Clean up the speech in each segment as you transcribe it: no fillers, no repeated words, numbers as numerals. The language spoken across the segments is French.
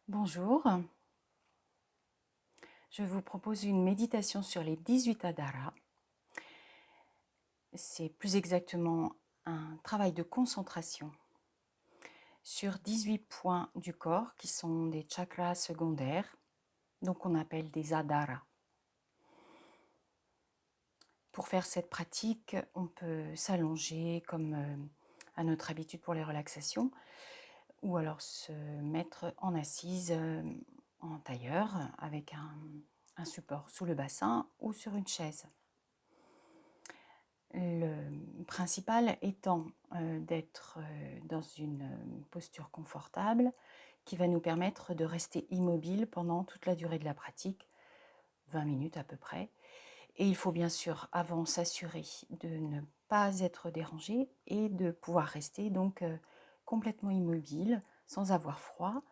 Bonjour, je vous propose une méditation sur les 18 Adharas. C'est plus exactement un travail de concentration sur 18 points du corps qui sont des chakras secondaires, donc on appelle des Adharas. Pour faire cette pratique, on peut s'allonger comme à notre habitude pour les relaxations, ou alors se mettre en assise en tailleur avec un support sous le bassin ou sur une chaise. Le principal étant d'être dans une posture confortable qui va nous permettre de rester immobile pendant toute la durée de la pratique, 20 minutes à peu près. Et il faut bien sûr avant s'assurer de ne pas être dérangé et de pouvoir rester donc complètement immobile sans avoir froid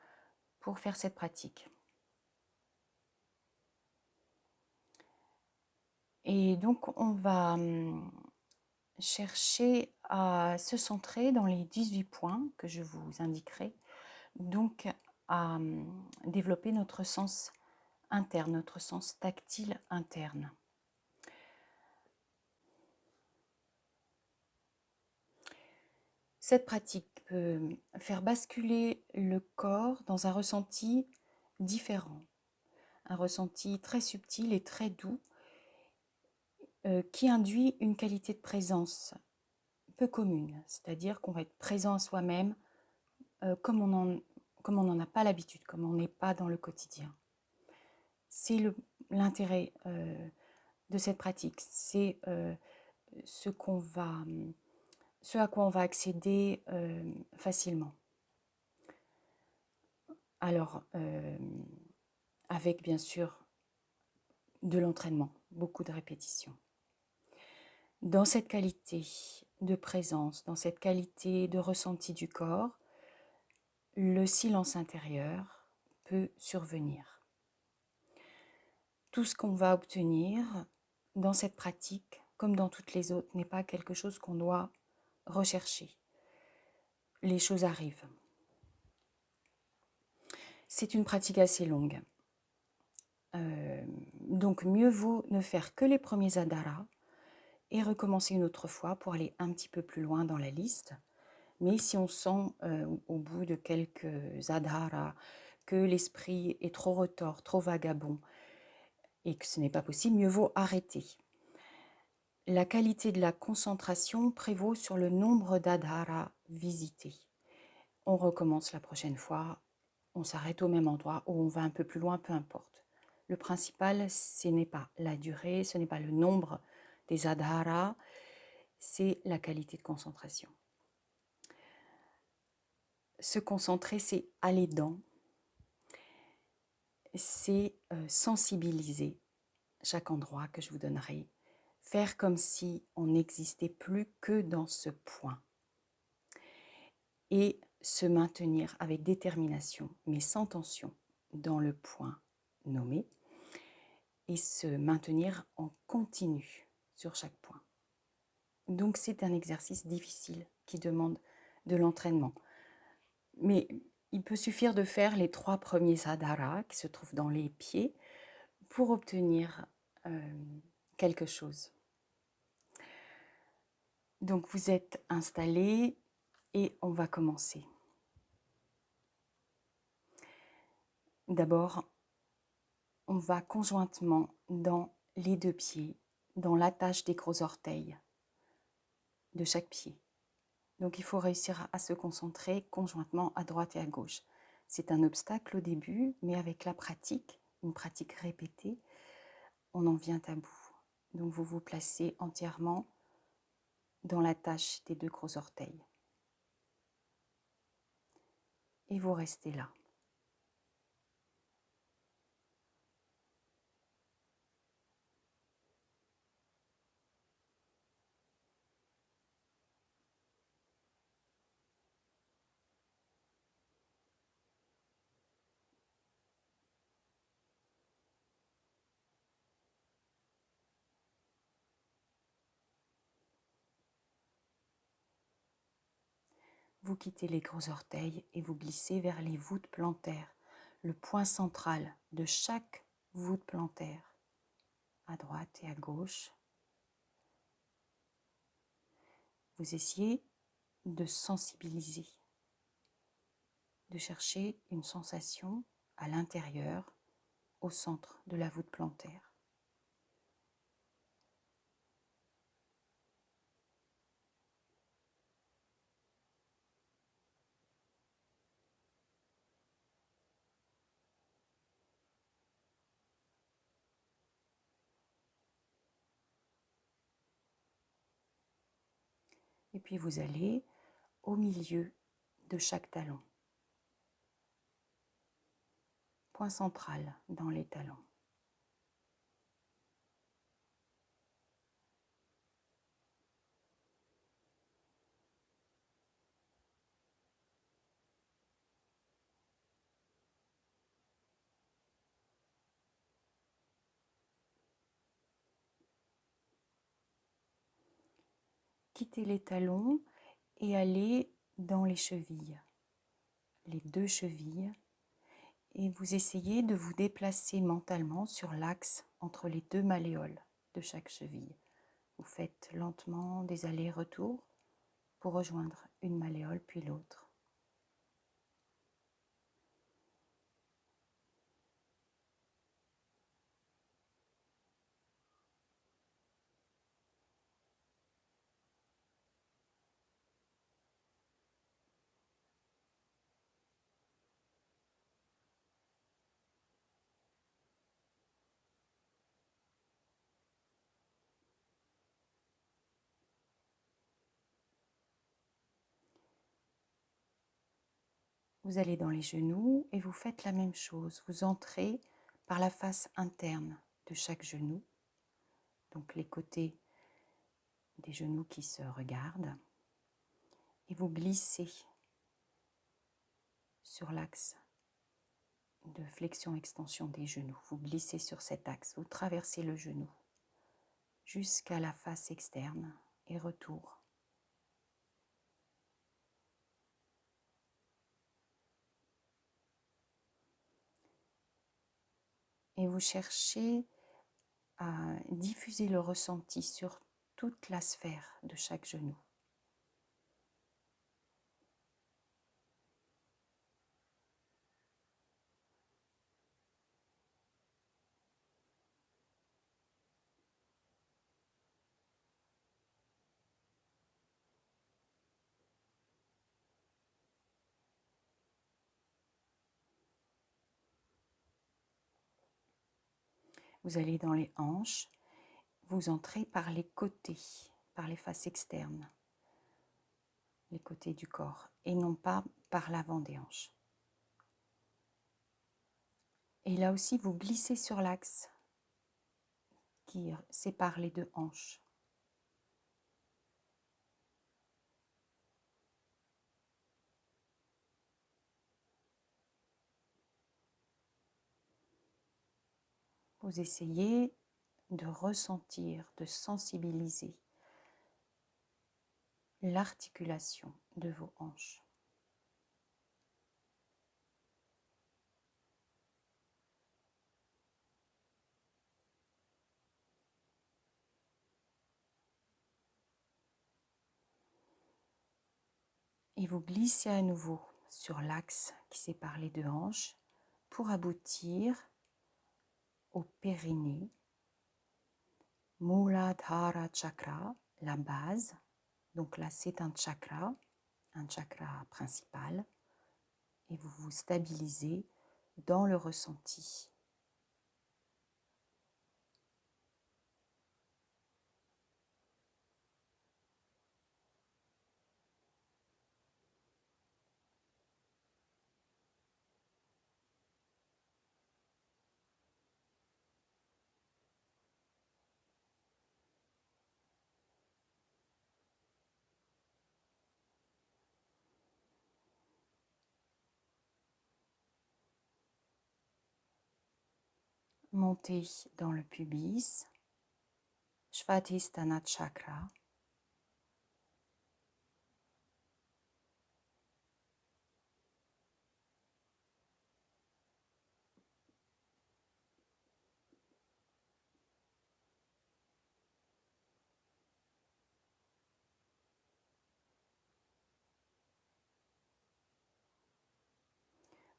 pour faire cette pratique. Et donc on va chercher à se centrer dans les 18 points que je vous indiquerai, donc à développer notre sens interne, notre sens tactile interne. Cette pratique peut faire basculer le corps dans un ressenti différent, un ressenti très subtil et très doux qui induit une qualité de présence peu commune, c'est-à-dire qu'on va être présent à soi-même comme on n'en a pas l'habitude, comme on n'est pas dans le quotidien. C'est l'intérêt de cette pratique, c'est ce à quoi on va accéder facilement. Alors, avec bien sûr de l'entraînement, beaucoup de répétitions. Dans cette qualité de présence, dans cette qualité de ressenti du corps, le silence intérieur peut survenir. Tout ce qu'on va obtenir dans cette pratique, comme dans toutes les autres, n'est pas quelque chose qu'on doit rechercher. Les choses arrivent. C'est une pratique assez longue. Donc mieux vaut ne faire que les premiers Adharas et recommencer une autre fois pour aller un petit peu plus loin dans la liste. Mais si on sent au bout de quelques Adharas que l'esprit est trop retors, trop vagabond et que ce n'est pas possible, mieux vaut arrêter. La qualité de la concentration prévaut sur le nombre d'Adharas visités. On recommence la prochaine fois, on s'arrête au même endroit ou on va un peu plus loin, peu importe. Le principal, ce n'est pas la durée, ce n'est pas le nombre des Adharas, c'est la qualité de concentration. Se concentrer, c'est aller dans, c'est sensibiliser chaque endroit que je vous donnerai, faire comme si on n'existait plus que dans ce point et se maintenir avec détermination, mais sans tension, dans le point nommé et se maintenir en continu sur chaque point. Donc c'est un exercice difficile qui demande de l'entraînement. Mais il peut suffire de faire les 3 premiers Adharas qui se trouvent dans les pieds pour obtenir quelque chose. Donc vous êtes installés et on va commencer. D'abord, on va conjointement dans les 2 pieds, dans l'attache des gros orteils de chaque pied. Donc il faut réussir à se concentrer conjointement à droite et à gauche. C'est un obstacle au début, mais avec la pratique, une pratique répétée, on en vient à bout. Donc vous vous placez entièrement dans l'attache des 2 gros orteils. Et vous restez là. Vous quittez les gros orteils et vous glissez vers les voûtes plantaires, le point central de chaque voûte plantaire, à droite et à gauche. Vous essayez de sensibiliser, de chercher une sensation à l'intérieur, au centre de la voûte plantaire. Et puis vous allez au milieu de chaque talon. Point central dans les talons. Quittez les talons et allez dans les chevilles, les deux chevilles, et vous essayez de vous déplacer mentalement sur l'axe entre les deux malléoles de chaque cheville. Vous faites lentement des allers-retours pour rejoindre une malléole puis l'autre. Vous allez dans les genoux et vous faites la même chose. Vous entrez par la face interne de chaque genou, donc les côtés des genoux qui se regardent, et vous glissez sur l'axe de flexion-extension des genoux. Vous glissez sur cet axe, vous traversez le genou jusqu'à la face externe et retour. Et vous cherchez à diffuser le ressenti sur toute la sphère de chaque genou. Vous allez dans les hanches, vous entrez par les côtés, par les faces externes, les côtés du corps, et non pas par l'avant des hanches. Et là aussi, vous glissez sur l'axe qui sépare les deux hanches. Vous essayez de ressentir, de sensibiliser l'articulation de vos hanches. Et vous glissez à nouveau sur l'axe qui sépare les deux hanches pour aboutir au périnée, Muladhara Chakra, la base. Donc là, c'est un chakra principal, et vous vous stabilisez dans le ressenti. Montez dans le pubis, Svadhisthana Chakra.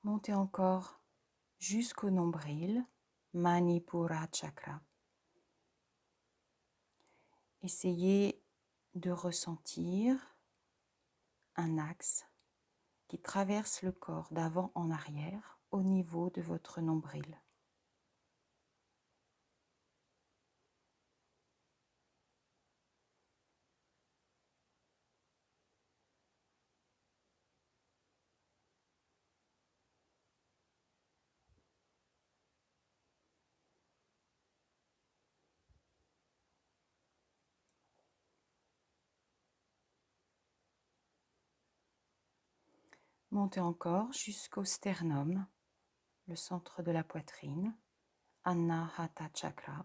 Montez encore jusqu'au nombril, Manipura Chakra. Essayez de ressentir un axe qui traverse le corps d'avant en arrière au niveau de votre nombril. Montez encore jusqu'au sternum, le centre de la poitrine, Anahata Chakra.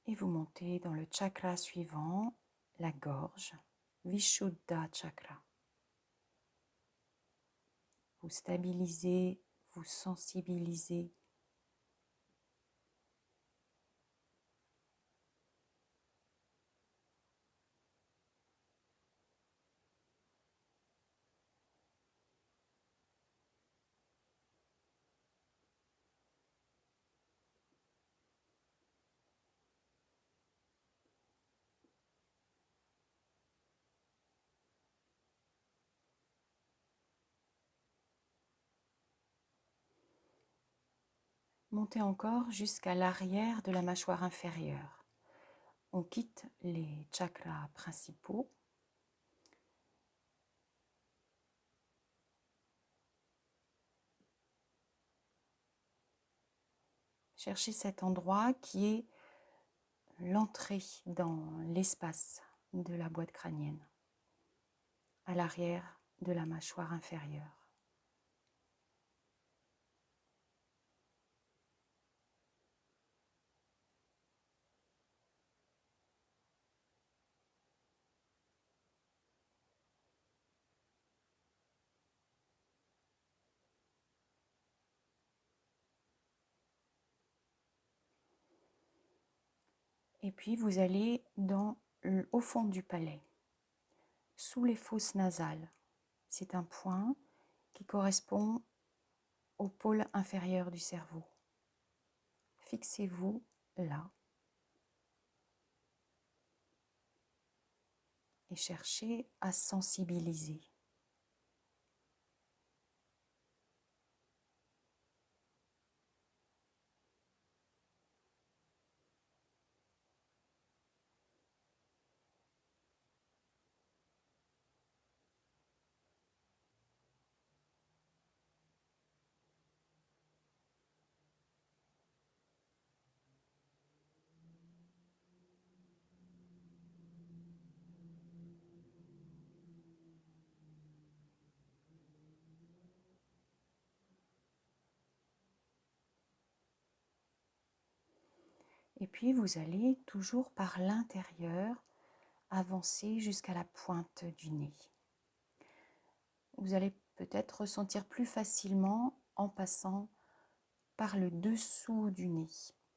Et vous montez dans le chakra suivant, la gorge, Vishuddha Chakra. Vous stabilisez, vous sensibilisez. Montez encore jusqu'à l'arrière de la mâchoire inférieure. On quitte les chakras principaux. Cherchez cet endroit qui est l'entrée dans l'espace de la boîte crânienne, à l'arrière de la mâchoire inférieure. Et puis vous allez au fond du palais, sous les fosses nasales. C'est un point qui correspond au pôle inférieur du cerveau. Fixez-vous là et cherchez à sensibiliser. Et puis vous allez toujours par l'intérieur avancer jusqu'à la pointe du nez. Vous allez peut-être ressentir plus facilement en passant par le dessous du nez,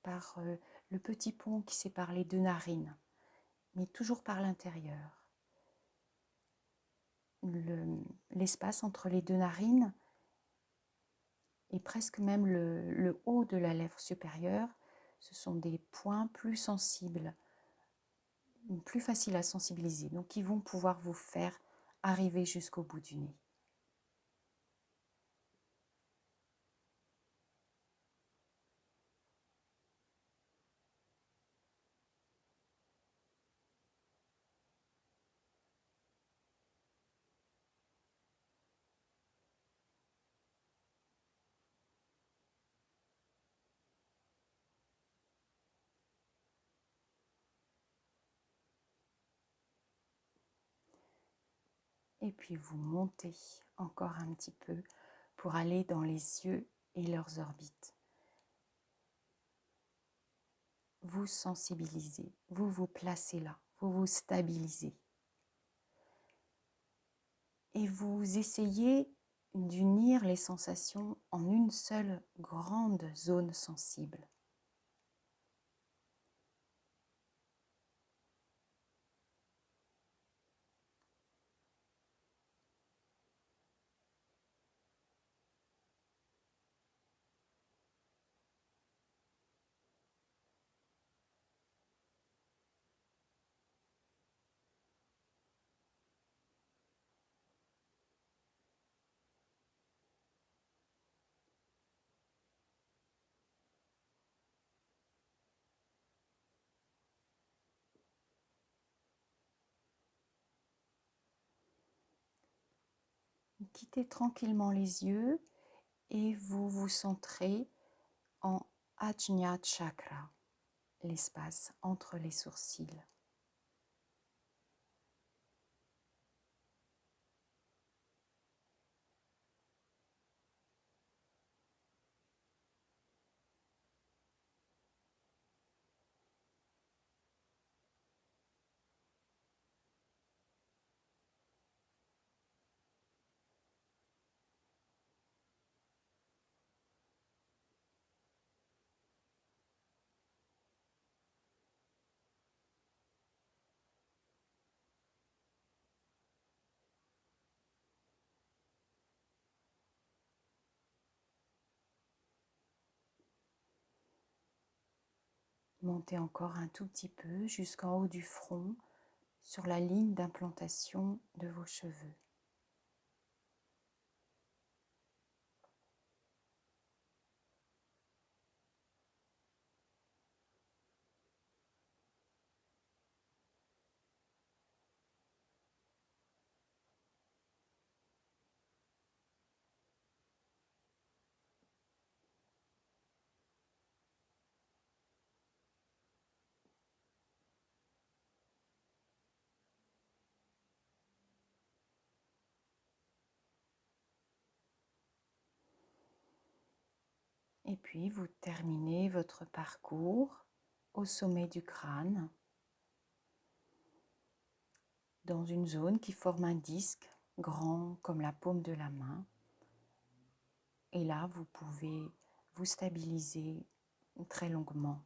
par le petit pont qui sépare les deux narines, mais toujours par l'intérieur. L'espace entre les deux narines et presque même le haut de la lèvre supérieure, ce sont des points plus sensibles, plus faciles à sensibiliser, donc qui vont pouvoir vous faire arriver jusqu'au bout du nez. Et puis vous montez encore un petit peu pour aller dans les yeux et leurs orbites. Vous sensibilisez, vous vous placez là, vous vous stabilisez. Et vous essayez d'unir les sensations en une seule grande zone sensible. Quittez tranquillement les yeux et vous vous centrez en Ajna Chakra, l'espace entre les sourcils. Montez encore un tout petit peu jusqu'en haut du front, sur la ligne d'implantation de vos cheveux. Et puis vous terminez votre parcours au sommet du crâne, dans une zone qui forme un disque grand comme la paume de la main. Et là, vous pouvez vous stabiliser très longuement.